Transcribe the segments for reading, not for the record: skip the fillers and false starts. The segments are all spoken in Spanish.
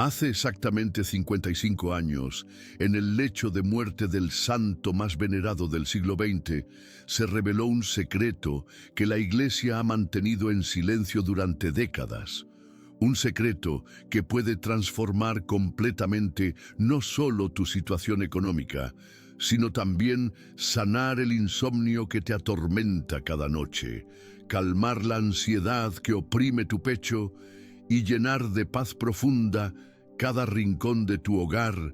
Hace exactamente 55 años, en el lecho de muerte del santo más venerado del siglo XX, se reveló un secreto que la Iglesia ha mantenido en silencio durante décadas. Un secreto que puede transformar completamente no solo tu situación económica, sino también sanar el insomnio que te atormenta cada noche, calmar la ansiedad que oprime tu pecho y llenar de paz profunda cada rincón de tu hogar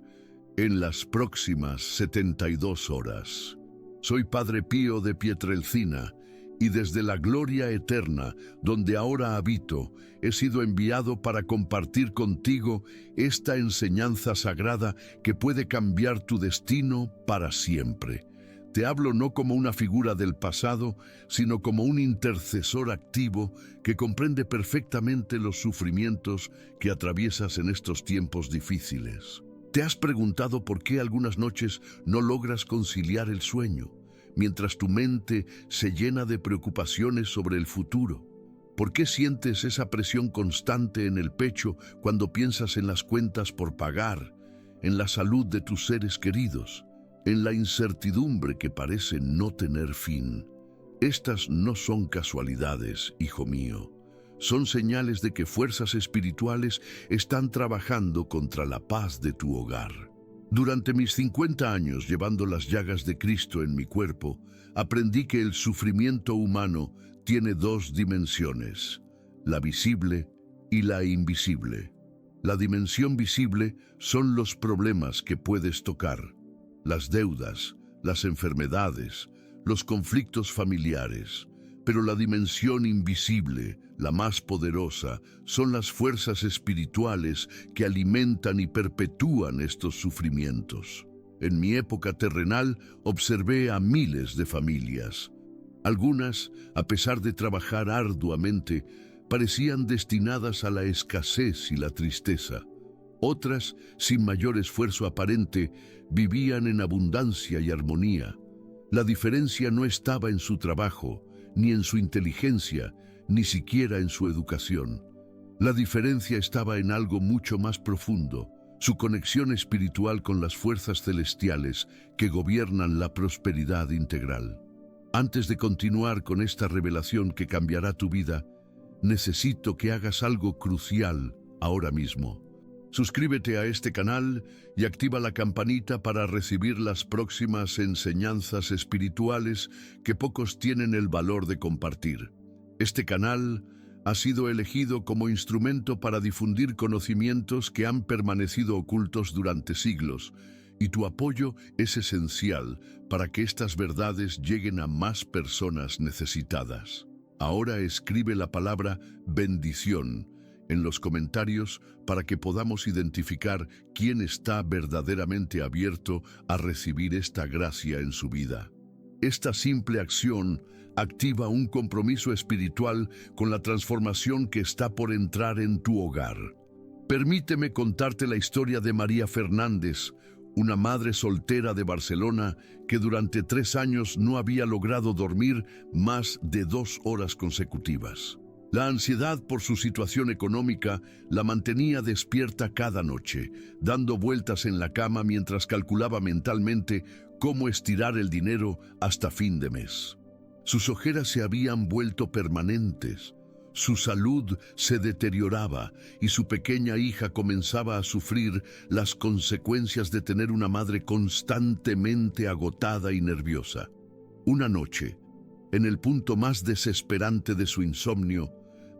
en las próximas 72 horas. Soy Padre Pío de Pietrelcina, y desde la gloria eterna, donde ahora habito, he sido enviado para compartir contigo esta enseñanza sagrada que puede cambiar tu destino para siempre. Te hablo no como una figura del pasado, sino como un intercesor activo que comprende perfectamente los sufrimientos que atraviesas en estos tiempos difíciles. ¿Te has preguntado por qué algunas noches no logras conciliar el sueño, mientras tu mente se llena de preocupaciones sobre el futuro? ¿Por qué sientes esa presión constante en el pecho cuando piensas en las cuentas por pagar, en la salud de tus seres queridos, en la incertidumbre que parece no tener fin? Estas no son casualidades, hijo mío. Son señales de que fuerzas espirituales están trabajando contra la paz de tu hogar. Durante mis 50 años llevando las llagas de Cristo en mi cuerpo, aprendí que el sufrimiento humano tiene dos dimensiones, la visible y la invisible. La dimensión visible son los problemas que puedes tocar, las deudas, las enfermedades, los conflictos familiares. Pero la dimensión invisible, la más poderosa, son las fuerzas espirituales que alimentan y perpetúan estos sufrimientos. En mi época terrenal observé a miles de familias. Algunas, a pesar de trabajar arduamente, parecían destinadas a la escasez y la tristeza. Otras, sin mayor esfuerzo aparente, vivían en abundancia y armonía. La diferencia no estaba en su trabajo, ni en su inteligencia, ni siquiera en su educación. La diferencia estaba en algo mucho más profundo, su conexión espiritual con las fuerzas celestiales que gobiernan la prosperidad integral. Antes de continuar con esta revelación que cambiará tu vida, necesito que hagas algo crucial ahora mismo. Suscríbete a este canal y activa la campanita para recibir las próximas enseñanzas espirituales que pocos tienen el valor de compartir. Este canal ha sido elegido como instrumento para difundir conocimientos que han permanecido ocultos durante siglos, y tu apoyo es esencial para que estas verdades lleguen a más personas necesitadas. Ahora escribe la palabra bendición en los comentarios para que podamos identificar quién está verdaderamente abierto a recibir esta gracia en su vida. Esta simple acción activa un compromiso espiritual con la transformación que está por entrar en tu hogar. Permíteme contarte la historia de María Fernández, una madre soltera de Barcelona que durante 3 años no había logrado dormir más de 2 horas consecutivas. La ansiedad por su situación económica la mantenía despierta cada noche, dando vueltas en la cama mientras calculaba mentalmente cómo estirar el dinero hasta fin de mes. Sus ojeras se habían vuelto permanentes, su salud se deterioraba y su pequeña hija comenzaba a sufrir las consecuencias de tener una madre constantemente agotada y nerviosa. Una noche, en el punto más desesperante de su insomnio,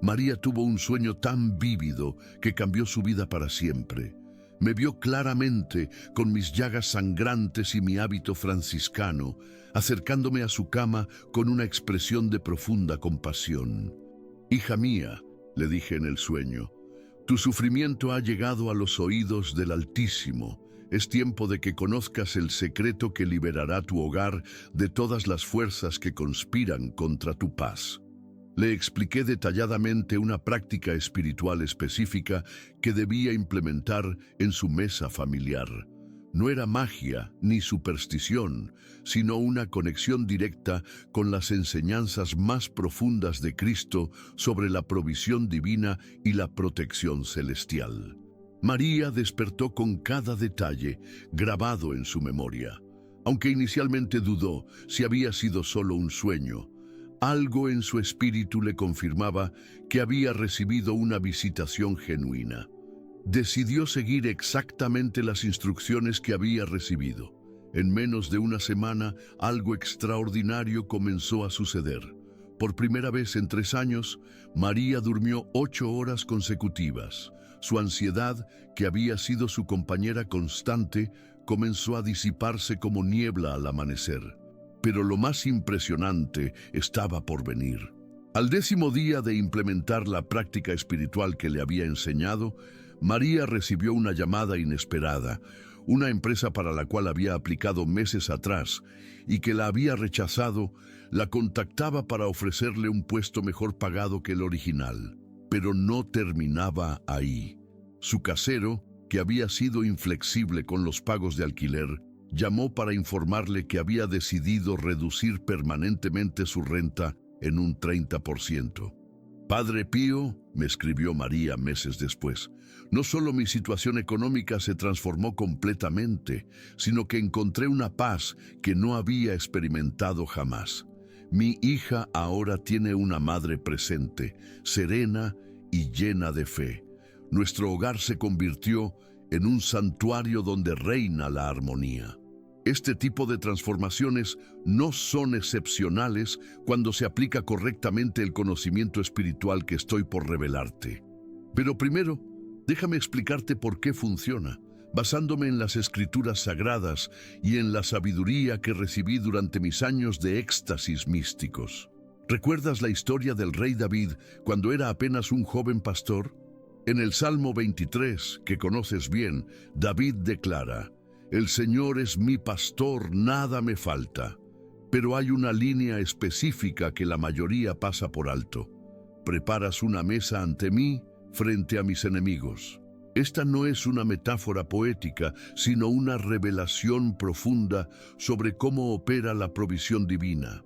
María tuvo un sueño tan vívido que cambió su vida para siempre. Me vio claramente con mis llagas sangrantes y mi hábito franciscano, acercándome a su cama con una expresión de profunda compasión. «Hija mía», le dije en el sueño, «tu sufrimiento ha llegado a los oídos del Altísimo. Es tiempo de que conozcas el secreto que liberará tu hogar de todas las fuerzas que conspiran contra tu paz». Le expliqué detalladamente una práctica espiritual específica que debía implementar en su mesa familiar. No era magia ni superstición, sino una conexión directa con las enseñanzas más profundas de Cristo sobre la provisión divina y la protección celestial. María despertó con cada detalle grabado en su memoria. Aunque inicialmente dudó si había sido solo un sueño, algo en su espíritu le confirmaba que había recibido una visitación genuina. Decidió seguir exactamente las instrucciones que había recibido. En menos de una semana, algo extraordinario comenzó a suceder. Por primera vez en 3 años, María durmió 8 horas consecutivas. Su ansiedad, que había sido su compañera constante, comenzó a disiparse como niebla al amanecer. Pero lo más impresionante estaba por venir. Al 10º día de implementar la práctica espiritual que le había enseñado, María recibió una llamada inesperada, una empresa para la cual había aplicado meses atrás y que la había rechazado, la contactaba para ofrecerle un puesto mejor pagado que el original. Pero no terminaba ahí. Su casero, que había sido inflexible con los pagos de alquiler, llamó para informarle que había decidido reducir permanentemente su renta en un 30%. Padre Pío, me escribió María meses después, no solo mi situación económica se transformó completamente, sino que encontré una paz que no había experimentado jamás. Mi hija ahora tiene una madre presente, serena y llena de fe. Nuestro hogar se convirtió en un santuario donde reina la armonía. Este tipo de transformaciones no son excepcionales cuando se aplica correctamente el conocimiento espiritual que estoy por revelarte. Pero primero, déjame explicarte por qué funciona, basándome en las escrituras sagradas y en la sabiduría que recibí durante mis años de éxtasis místicos. ¿Recuerdas la historia del rey David cuando era apenas un joven pastor? En el Salmo 23, que conoces bien, David declara: «El Señor es mi pastor, nada me falta». Pero hay una línea específica que la mayoría pasa por alto. «Preparas una mesa ante mí, frente a mis enemigos». Esta no es una metáfora poética, sino una revelación profunda sobre cómo opera la provisión divina.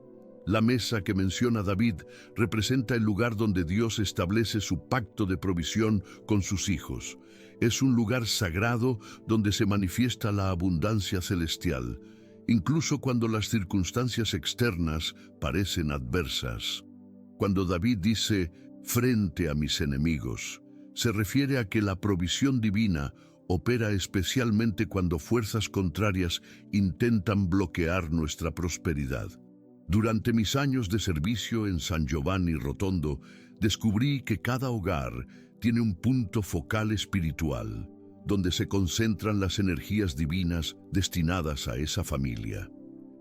La mesa que menciona David representa el lugar donde Dios establece su pacto de provisión con sus hijos. Es un lugar sagrado donde se manifiesta la abundancia celestial, incluso cuando las circunstancias externas parecen adversas. Cuando David dice «frente a mis enemigos», se refiere a que la provisión divina opera especialmente cuando fuerzas contrarias intentan bloquear nuestra prosperidad. Durante mis años de servicio en San Giovanni Rotondo, descubrí que cada hogar tiene un punto focal espiritual, donde se concentran las energías divinas destinadas a esa familia.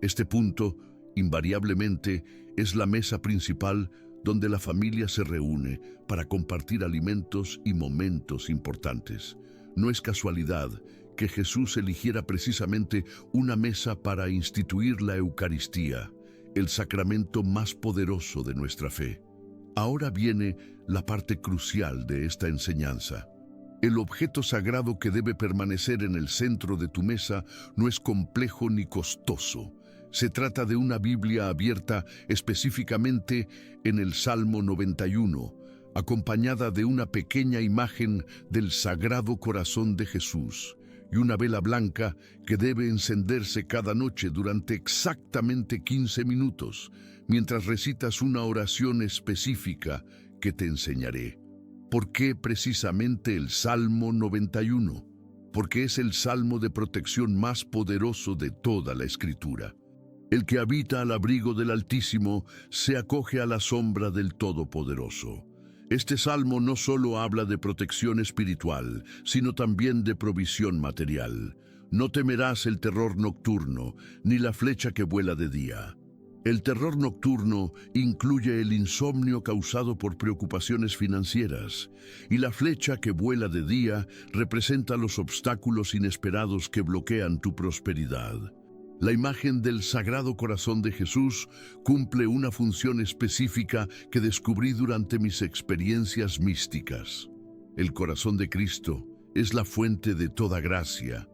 Este punto, invariablemente, es la mesa principal donde la familia se reúne para compartir alimentos y momentos importantes. No es casualidad que Jesús eligiera precisamente una mesa para instituir la Eucaristía, el sacramento más poderoso de nuestra fe. Ahora viene la parte crucial de esta enseñanza. El objeto sagrado que debe permanecer en el centro de tu mesa no es complejo ni costoso. Se trata de una Biblia abierta específicamente en el Salmo 91, acompañada de una pequeña imagen del Sagrado Corazón de Jesús y una vela blanca que debe encenderse cada noche durante exactamente 15 minutos, mientras recitas una oración específica que te enseñaré. ¿Por qué precisamente el Salmo 91? Porque es el salmo de protección más poderoso de toda la Escritura. El que habita al abrigo del Altísimo se acoge a la sombra del Todopoderoso. Este salmo no solo habla de protección espiritual, sino también de provisión material. No temerás el terror nocturno, ni la flecha que vuela de día. El terror nocturno incluye el insomnio causado por preocupaciones financieras, y la flecha que vuela de día representa los obstáculos inesperados que bloquean tu prosperidad. La imagen del Sagrado Corazón de Jesús cumple una función específica que descubrí durante mis experiencias místicas. El corazón de Cristo es la fuente de toda gracia,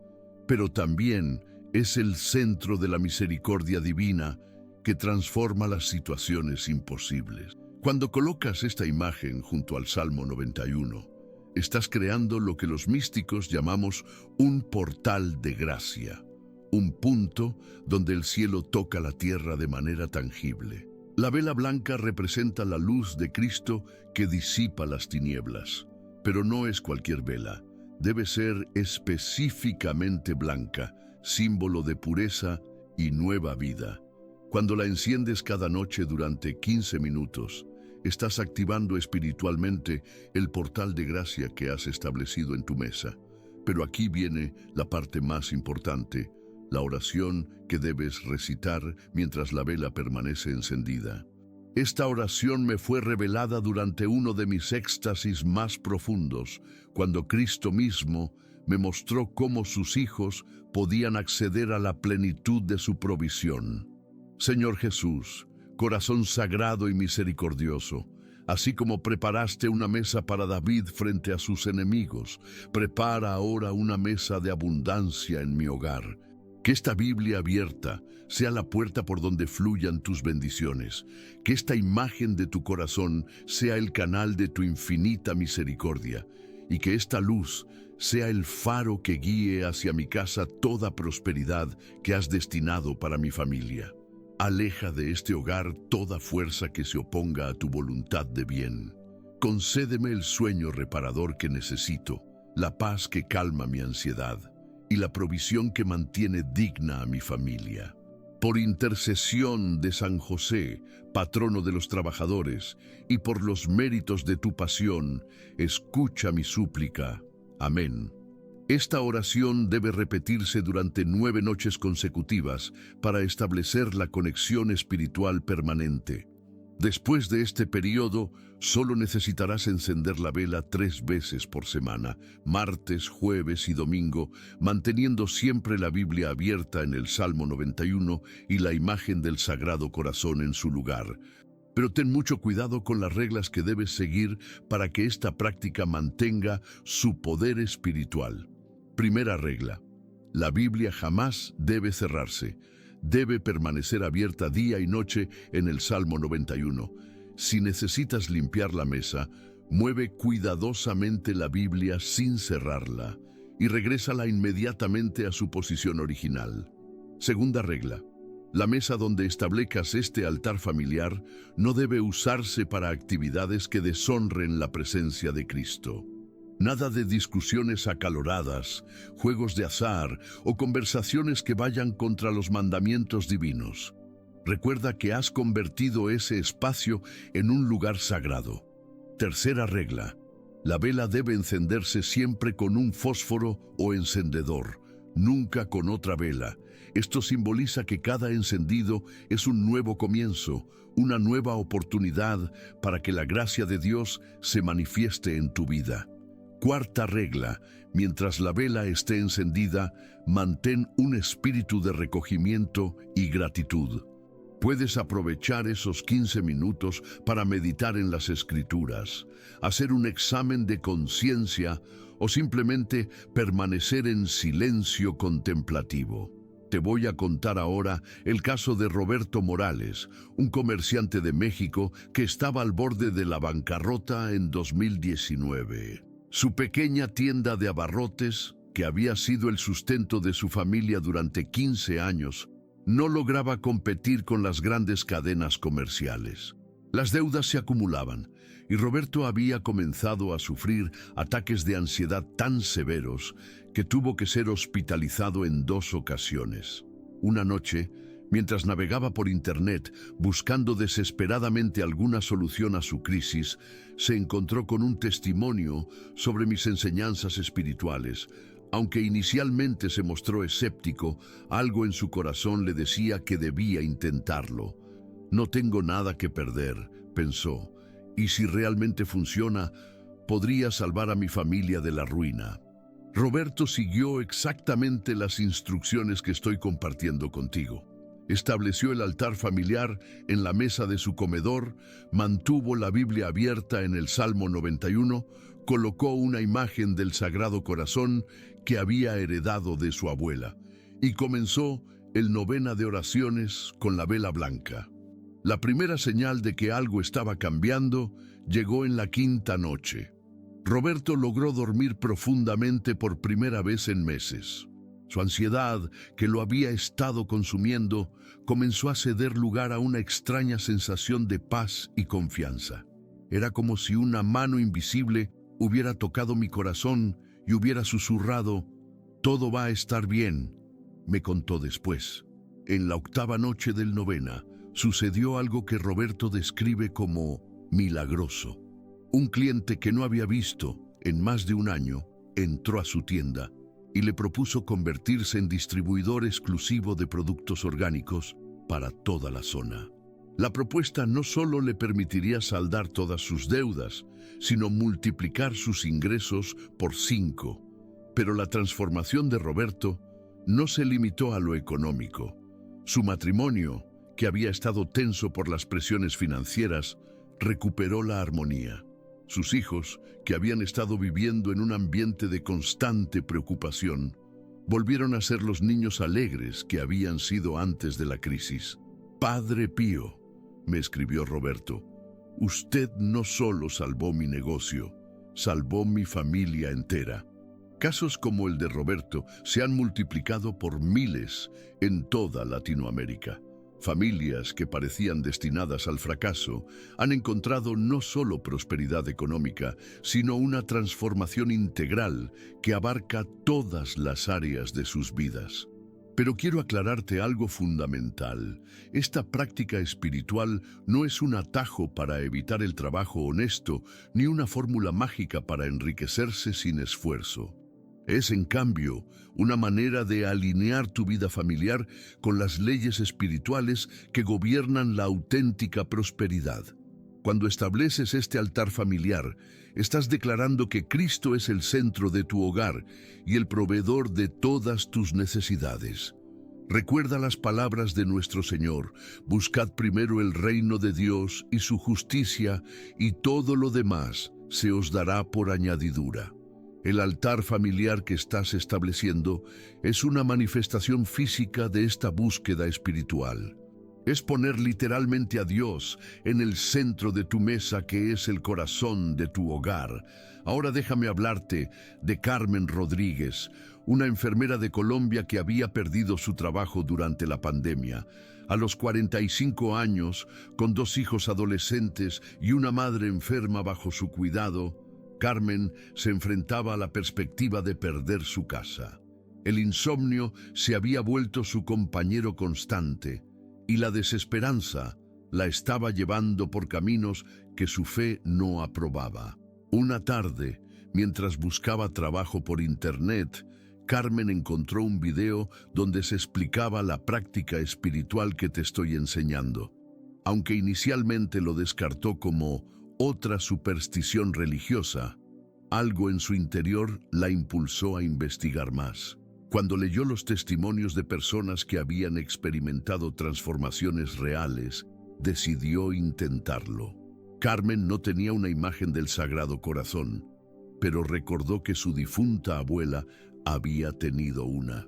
pero también es el centro de la misericordia divina que transforma las situaciones imposibles. Cuando colocas esta imagen junto al Salmo 91, Estás creando lo que los místicos llamamos un portal de gracia, un punto donde el cielo toca la tierra de manera tangible. La vela blanca representa la luz de Cristo que disipa las tinieblas, pero no es cualquier vela. Debe ser específicamente blanca, símbolo de pureza y nueva vida. Cuando la enciendes cada noche durante 15 minutos, estás activando espiritualmente el portal de gracia que has establecido en tu mesa. Pero aquí viene la parte más importante, la oración que debes recitar mientras la vela permanece encendida. Esta oración me fue revelada durante uno de mis éxtasis más profundos, cuando Cristo mismo me mostró cómo sus hijos podían acceder a la plenitud de su provisión. Señor Jesús, corazón sagrado y misericordioso, así como preparaste una mesa para David frente a sus enemigos, prepara ahora una mesa de abundancia en mi hogar. Que esta Biblia abierta sea la puerta por donde fluyan tus bendiciones. Que esta imagen de tu corazón sea el canal de tu infinita misericordia. Y que esta luz sea el faro que guíe hacia mi casa toda prosperidad que has destinado para mi familia. Aleja de este hogar toda fuerza que se oponga a tu voluntad de bien. Concédeme el sueño reparador que necesito, la paz que calma mi ansiedad y la provisión que mantiene digna a mi familia. Por intercesión de San José, patrono de los trabajadores, y por los méritos de tu pasión, escucha mi súplica. Amén. Esta oración debe repetirse durante 9 noches consecutivas para establecer la conexión espiritual permanente. Después de este periodo, solo necesitarás encender la vela 3 veces por semana, martes, jueves y domingo, manteniendo siempre la Biblia abierta en el Salmo 91 y la imagen del Sagrado Corazón en su lugar. Pero ten mucho cuidado con las reglas que debes seguir para que esta práctica mantenga su poder espiritual. Primera regla: la Biblia jamás debe cerrarse. Debe permanecer abierta día y noche en el Salmo 91. Si necesitas limpiar la mesa, mueve cuidadosamente la Biblia sin cerrarla y regrésala inmediatamente a su posición original. Segunda regla: la mesa donde establezcas este altar familiar no debe usarse para actividades que deshonren la presencia de Cristo. Nada de discusiones acaloradas, juegos de azar o conversaciones que vayan contra los mandamientos divinos. Recuerda que has convertido ese espacio en un lugar sagrado. Tercera regla: la vela debe encenderse siempre con un fósforo o encendedor, nunca con otra vela. Esto simboliza que cada encendido es un nuevo comienzo, una nueva oportunidad para que la gracia de Dios se manifieste en tu vida. Cuarta regla: mientras la vela esté encendida, mantén un espíritu de recogimiento y gratitud. Puedes aprovechar esos 15 minutos para meditar en las Escrituras, hacer un examen de conciencia o simplemente permanecer en silencio contemplativo. Te voy a contar ahora el caso de Roberto Morales, un comerciante de México que estaba al borde de la bancarrota en 2019. Su pequeña tienda de abarrotes, que había sido el sustento de su familia durante 15 años, no lograba competir con las grandes cadenas comerciales. Las deudas se acumulaban y Roberto había comenzado a sufrir ataques de ansiedad tan severos que tuvo que ser hospitalizado en 2 ocasiones. Una noche, mientras navegaba por internet buscando desesperadamente alguna solución a su crisis, se encontró con un testimonio sobre mis enseñanzas espirituales. Aunque inicialmente se mostró escéptico, algo en su corazón le decía que debía intentarlo. No tengo nada que perder, pensó, y si realmente funciona, podría salvar a mi familia de la ruina. Roberto siguió exactamente las instrucciones que estoy compartiendo contigo. Estableció el altar familiar en la mesa de su comedor, mantuvo la Biblia abierta en el Salmo 91, colocó una imagen del Sagrado Corazón que había heredado de su abuela y comenzó el novena de oraciones con la vela blanca. La primera señal de que algo estaba cambiando llegó en la 5ª noche. Roberto logró dormir profundamente por primera vez en meses. Su ansiedad, que lo había estado consumiendo, comenzó a ceder lugar a una extraña sensación de paz y confianza. Era como si una mano invisible hubiera tocado mi corazón y hubiera susurrado: «Todo va a estar bien», me contó después. En la octava noche del novena, sucedió algo que Roberto describe como milagroso. Un cliente que no había visto en más de un año entró a su tienda y le propuso convertirse en distribuidor exclusivo de productos orgánicos para toda la zona. La propuesta no solo le permitiría saldar todas sus deudas, sino multiplicar sus ingresos por 5. Pero la transformación de Roberto no se limitó a lo económico. Su matrimonio, que había estado tenso por las presiones financieras, recuperó la armonía. Sus hijos, que habían estado viviendo en un ambiente de constante preocupación, volvieron a ser los niños alegres que habían sido antes de la crisis. «Padre Pío», me escribió Roberto, «usted no solo salvó mi negocio, salvó mi familia entera». Casos como el de Roberto se han multiplicado por miles en toda Latinoamérica. Familias que parecían destinadas al fracaso han encontrado no solo prosperidad económica, sino una transformación integral que abarca todas las áreas de sus vidas. Pero quiero aclararte algo fundamental. Esta práctica espiritual no es un atajo para evitar el trabajo honesto, ni una fórmula mágica para enriquecerse sin esfuerzo. Es, en cambio, una manera de alinear tu vida familiar con las leyes espirituales que gobiernan la auténtica prosperidad. Cuando estableces este altar familiar, estás declarando que Cristo es el centro de tu hogar y el proveedor de todas tus necesidades. Recuerda las palabras de nuestro Señor: buscad primero el reino de Dios y su justicia, y todo lo demás se os dará por añadidura. El altar familiar que estás estableciendo es una manifestación física de esta búsqueda espiritual. Es poner literalmente a Dios en el centro de tu mesa, que es el corazón de tu hogar. Ahora déjame hablarte de Carmen Rodríguez, una enfermera de Colombia que había perdido su trabajo durante la pandemia. A los 45 años, con 2 hijos adolescentes y una madre enferma bajo su cuidado, Carmen se enfrentaba a la perspectiva de perder su casa. El insomnio se había vuelto su compañero constante y la desesperanza la estaba llevando por caminos que su fe no aprobaba. Una tarde, mientras buscaba trabajo por internet, Carmen encontró un video donde se explicaba la práctica espiritual que te estoy enseñando. Aunque inicialmente lo descartó como otra superstición religiosa, algo en su interior la impulsó a investigar más. Cuando leyó los testimonios de personas que habían experimentado transformaciones reales, decidió intentarlo. Carmen no tenía una imagen del Sagrado Corazón, pero recordó que su difunta abuela había tenido una.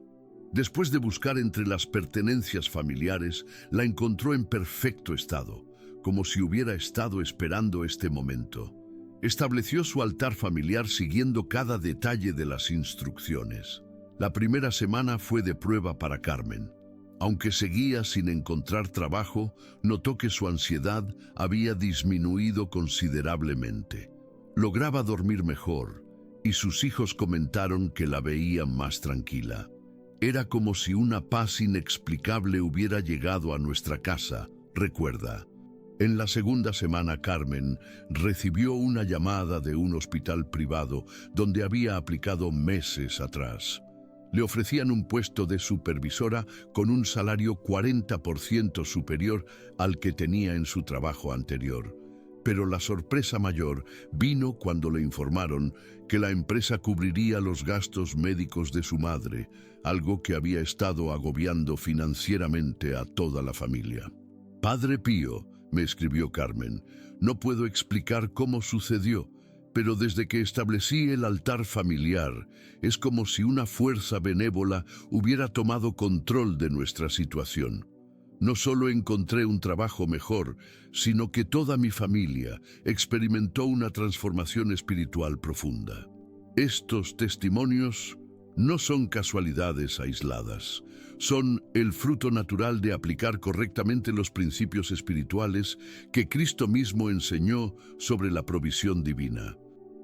Después de buscar entre las pertenencias familiares, la encontró en perfecto estado, como si hubiera estado esperando este momento. Estableció su altar familiar siguiendo cada detalle de las instrucciones. La primera semana fue de prueba para Carmen. Aunque seguía sin encontrar trabajo, notó que su ansiedad había disminuido considerablemente. Lograba dormir mejor y sus hijos comentaron que la veían más tranquila. Era como si una paz inexplicable hubiera llegado a nuestra casa, recuerda. En la segunda semana, Carmen recibió una llamada de un hospital privado donde había aplicado meses atrás. Le ofrecían un puesto de supervisora con un salario 40% superior al que tenía en su trabajo anterior. Pero la sorpresa mayor vino cuando le informaron que la empresa cubriría los gastos médicos de su madre, algo que había estado agobiando financieramente a toda la familia. «Padre Pío», me escribió Carmen, «no puedo explicar cómo sucedió, pero desde que establecí el altar familiar, es como si una fuerza benévola hubiera tomado control de nuestra situación. No solo encontré un trabajo mejor, sino que toda mi familia experimentó una transformación espiritual profunda. Estos testimonios no son casualidades aisladas, son el fruto natural de aplicar correctamente los principios espirituales que Cristo mismo enseñó sobre la provisión divina.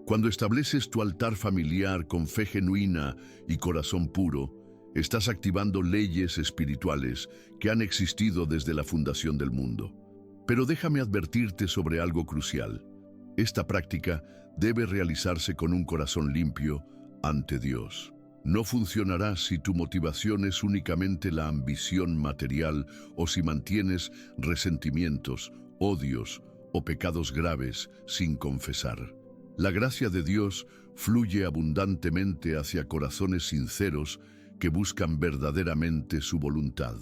Cuando estableces tu altar familiar con fe genuina y corazón puro, estás activando leyes espirituales que han existido desde la fundación del mundo. Pero déjame advertirte sobre algo crucial. Esta práctica debe realizarse con un corazón limpio ante Dios. No funcionará si tu motivación es únicamente la ambición material o si mantienes resentimientos, odios o pecados graves sin confesar. La gracia de Dios fluye abundantemente hacia corazones sinceros que buscan verdaderamente su voluntad.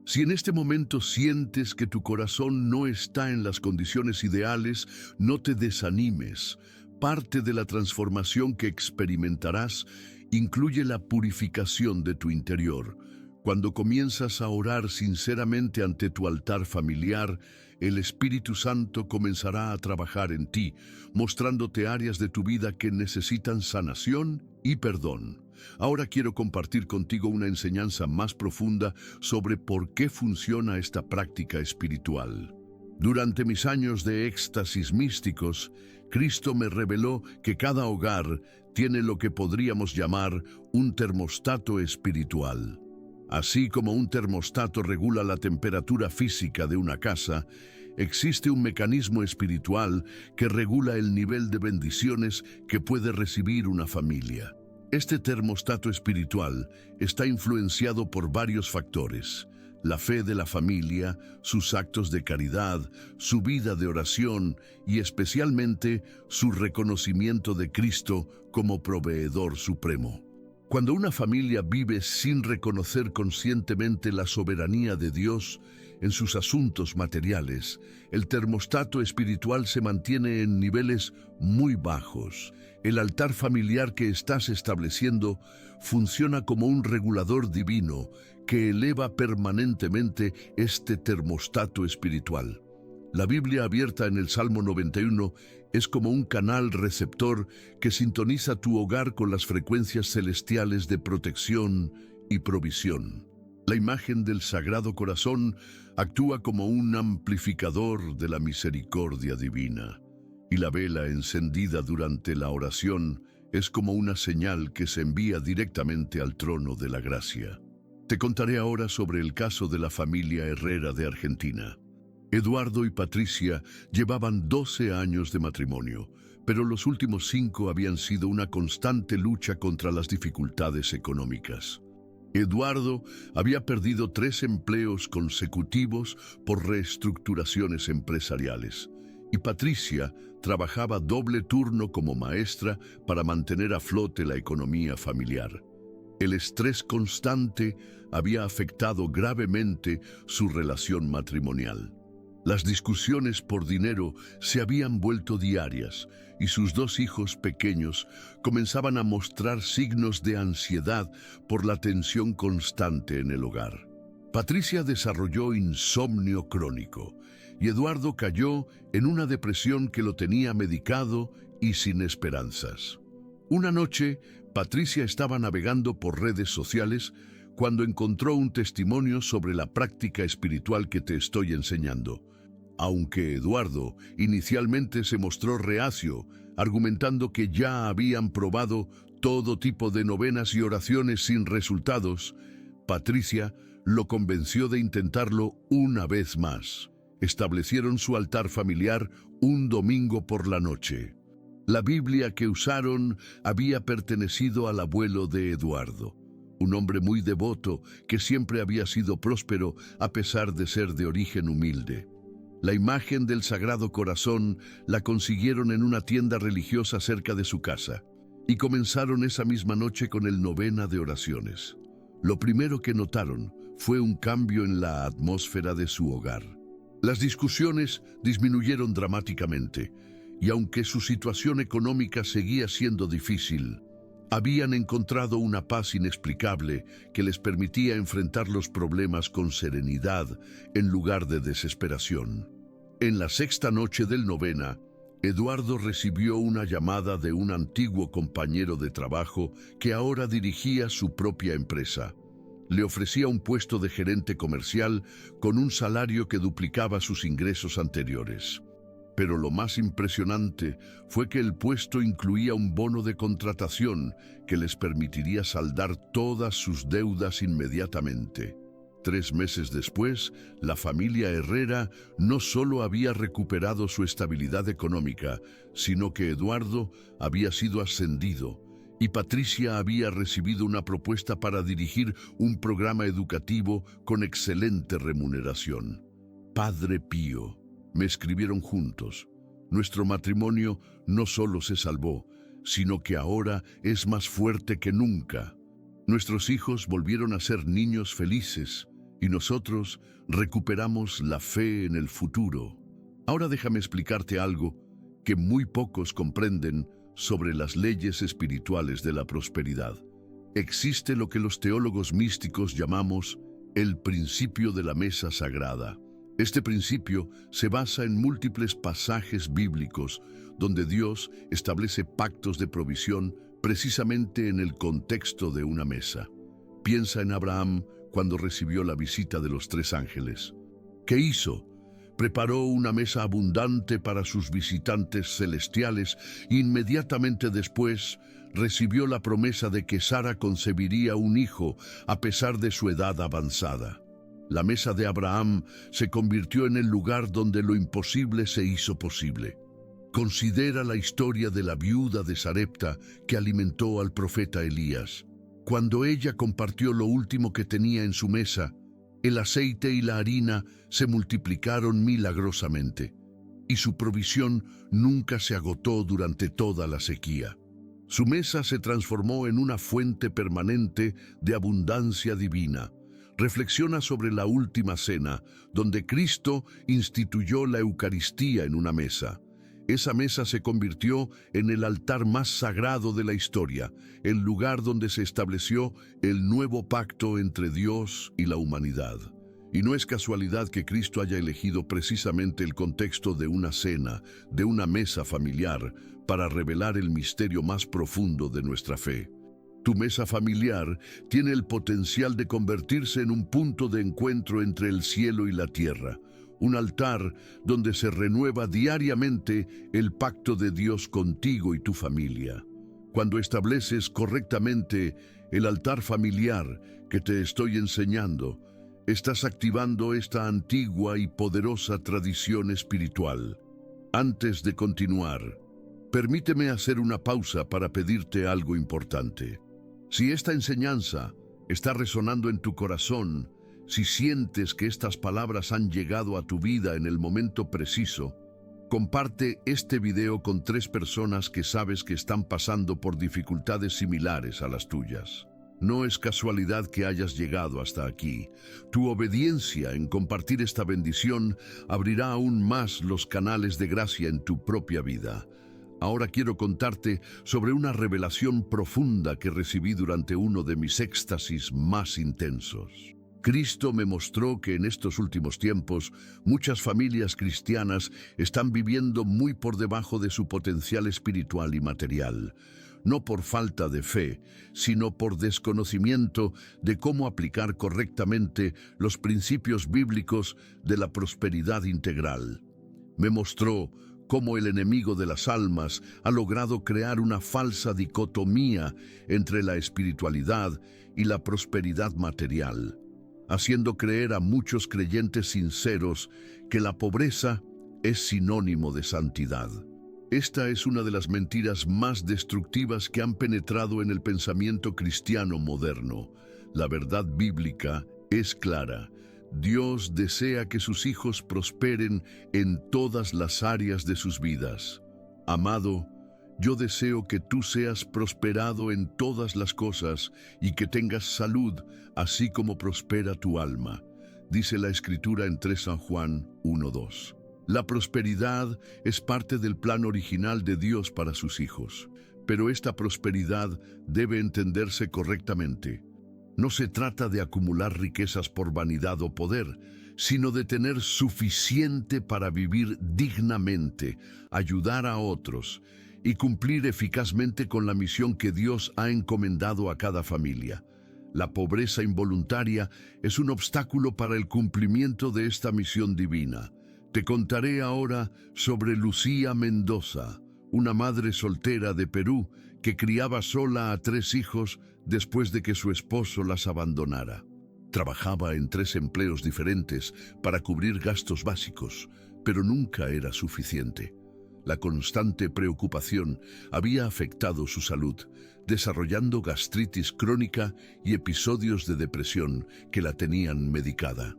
Si en este momento sientes que tu corazón no está en las condiciones ideales, no te desanimes. Parte de la transformación que experimentarás incluye la purificación de tu interior. Cuando comienzas a orar sinceramente ante tu altar familiar, el Espíritu Santo comenzará a trabajar en ti, mostrándote áreas de tu vida que necesitan sanación y perdón. Ahora quiero compartir contigo una enseñanza más profunda sobre por qué funciona esta práctica espiritual. Durante mis años de éxtasis místicos, Cristo me reveló que cada hogar tiene lo que podríamos llamar un termostato espiritual. Así como un termostato regula la temperatura física de una casa, existe un mecanismo espiritual que regula el nivel de bendiciones que puede recibir una familia. Este termostato espiritual está influenciado por varios factores: la fe de la familia, sus actos de caridad, su vida de oración y especialmente su reconocimiento de Cristo como proveedor supremo. Cuando una familia vive sin reconocer conscientemente la soberanía de Dios en sus asuntos materiales, el termostato espiritual se mantiene en niveles muy bajos. El altar familiar que estás estableciendo funciona como un regulador divino que eleva permanentemente este termostato espiritual. La Biblia abierta en el Salmo 91 es como un canal receptor que sintoniza tu hogar con las frecuencias celestiales de protección y provisión. La imagen del Sagrado Corazón actúa como un amplificador de la misericordia divina, y la vela encendida durante la oración es como una señal que se envía directamente al trono de la gracia. Te contaré ahora sobre el caso de la familia Herrera de Argentina. Eduardo y Patricia llevaban 12 años de matrimonio, pero los últimos 5 habían sido una constante lucha contra las dificultades económicas. Eduardo había perdido 3 empleos consecutivos por reestructuraciones empresariales, y Patricia trabajaba doble turno como maestra para mantener a flote la economía familiar. El estrés constante había afectado gravemente su relación matrimonial. Las discusiones por dinero se habían vuelto diarias y sus 2 hijos pequeños comenzaban a mostrar signos de ansiedad por la tensión constante en el hogar. Patricia desarrolló insomnio crónico y Eduardo cayó en una depresión que lo tenía medicado y sin esperanzas. Una noche, Patricia estaba navegando por redes sociales cuando encontró un testimonio sobre la práctica espiritual que te estoy enseñando. Aunque Eduardo inicialmente se mostró reacio, argumentando que ya habían probado todo tipo de novenas y oraciones sin resultados, Patricia lo convenció de intentarlo una vez más. Establecieron su altar familiar un domingo por la noche. La Biblia que usaron había pertenecido al abuelo de Eduardo, un hombre muy devoto que siempre había sido próspero a pesar de ser de origen humilde. La imagen del Sagrado Corazón la consiguieron en una tienda religiosa cerca de su casa y comenzaron esa misma noche con el novena de oraciones. Lo primero que notaron fue un cambio en la atmósfera de su hogar. Las discusiones disminuyeron dramáticamente y aunque su situación económica seguía siendo difícil, Habían encontrado una paz inexplicable que les permitía enfrentar los problemas con serenidad en lugar de desesperación. En la sexta noche del novena, Eduardo recibió una llamada de un antiguo compañero de trabajo que ahora dirigía su propia empresa. Le ofrecía un puesto de gerente comercial con un salario que duplicaba sus ingresos anteriores. Pero lo más impresionante fue que el puesto incluía un bono de contratación que les permitiría saldar todas sus deudas inmediatamente. 3 meses después, la familia Herrera no solo había recuperado su estabilidad económica, sino que Eduardo había sido ascendido y Patricia había recibido una propuesta para dirigir un programa educativo con excelente remuneración. Padre Pío, me escribieron juntos. Nuestro matrimonio no solo se salvó, sino que ahora es más fuerte que nunca. Nuestros hijos volvieron a ser niños felices y nosotros recuperamos la fe en el futuro. Ahora déjame explicarte algo que muy pocos comprenden sobre las leyes espirituales de la prosperidad. Existe lo que los teólogos místicos llamamos el principio de la mesa sagrada. Este principio se basa en múltiples pasajes bíblicos donde Dios establece pactos de provisión precisamente en el contexto de una mesa. Piensa en Abraham cuando recibió la visita de los 3 ángeles. ¿Qué hizo? Preparó una mesa abundante para sus visitantes celestiales e inmediatamente después recibió la promesa de que Sara concebiría un hijo a pesar de su edad avanzada. La mesa de Abraham se convirtió en el lugar donde lo imposible se hizo posible. Considera la historia de la viuda de Sarepta que alimentó al profeta Elías. Cuando ella compartió lo último que tenía en su mesa, el aceite y la harina se multiplicaron milagrosamente, y su provisión nunca se agotó durante toda la sequía. Su mesa se transformó en una fuente permanente de abundancia divina. Reflexiona sobre la última cena, donde Cristo instituyó la Eucaristía en una mesa. Esa mesa se convirtió en el altar más sagrado de la historia, el lugar donde se estableció el nuevo pacto entre Dios y la humanidad. Y no es casualidad que Cristo haya elegido precisamente el contexto de una cena, de una mesa familiar, para revelar el misterio más profundo de nuestra fe. Tu mesa familiar tiene el potencial de convertirse en un punto de encuentro entre el cielo y la tierra, un altar donde se renueva diariamente el pacto de Dios contigo y tu familia. Cuando estableces correctamente el altar familiar que te estoy enseñando, estás activando esta antigua y poderosa tradición espiritual. Antes de continuar, permíteme hacer una pausa para pedirte algo importante. Si esta enseñanza está resonando en tu corazón, si sientes que estas palabras han llegado a tu vida en el momento preciso, comparte este video con 3 personas que sabes que están pasando por dificultades similares a las tuyas. No es casualidad que hayas llegado hasta aquí. Tu obediencia en compartir esta bendición abrirá aún más los canales de gracia en tu propia vida. Ahora quiero contarte sobre una revelación profunda que recibí durante uno de mis éxtasis más intensos. Cristo me mostró que en estos últimos tiempos muchas familias cristianas están viviendo muy por debajo de su potencial espiritual y material, no por falta de fe, sino por desconocimiento de cómo aplicar correctamente los principios bíblicos de la prosperidad integral. Me mostró cómo el enemigo de las almas ha logrado crear una falsa dicotomía entre la espiritualidad y la prosperidad material, haciendo creer a muchos creyentes sinceros que la pobreza es sinónimo de santidad. Esta es una de las mentiras más destructivas que han penetrado en el pensamiento cristiano moderno. La verdad bíblica es clara. Dios desea que sus hijos prosperen en todas las áreas de sus vidas. Amado, yo deseo que tú seas prosperado en todas las cosas y que tengas salud, así como prospera tu alma, dice la Escritura en 3 San Juan 1:2. La prosperidad es parte del plan original de Dios para sus hijos, Pero esta prosperidad debe entenderse correctamente. No se trata de acumular riquezas por vanidad o poder, sino de tener suficiente para vivir dignamente, ayudar a otros y cumplir eficazmente con la misión que Dios ha encomendado a cada familia. La pobreza involuntaria es un obstáculo para el cumplimiento de esta misión divina. Te contaré ahora sobre Lucía Mendoza, una madre soltera de Perú que criaba sola a 3 hijos después de que su esposo las abandonara. Trabajaba en 3 empleos diferentes para cubrir gastos básicos, pero nunca era suficiente. La constante preocupación había afectado su salud, desarrollando gastritis crónica y episodios de depresión que la tenían medicada.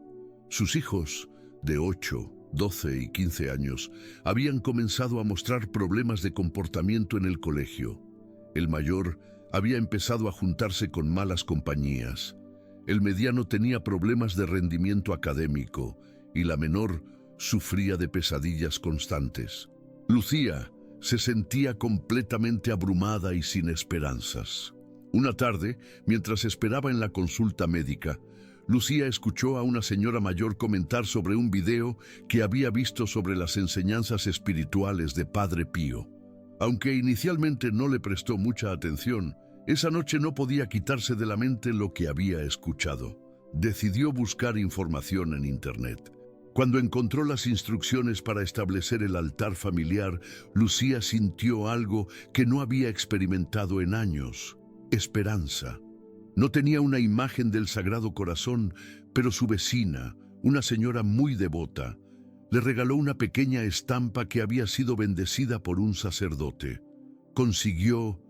Sus hijos, de 8, 12 y 15 años, habían comenzado a mostrar problemas de comportamiento en el colegio. El mayor había empezado a juntarse con malas compañías. El mediano tenía problemas de rendimiento académico y la menor sufría de pesadillas constantes. Lucía se sentía completamente abrumada y sin esperanzas. Una tarde, mientras esperaba en la consulta médica, Lucía escuchó a una señora mayor comentar sobre un video que había visto sobre las enseñanzas espirituales de Padre Pío. Aunque inicialmente no le prestó mucha atención, esa noche no podía quitarse de la mente lo que había escuchado. Decidió buscar información en Internet. Cuando encontró las instrucciones para establecer el altar familiar, Lucía sintió algo que no había experimentado en años: esperanza. No tenía una imagen del Sagrado Corazón, pero su vecina, una señora muy devota, le regaló una pequeña estampa que había sido bendecida por un sacerdote. Consiguió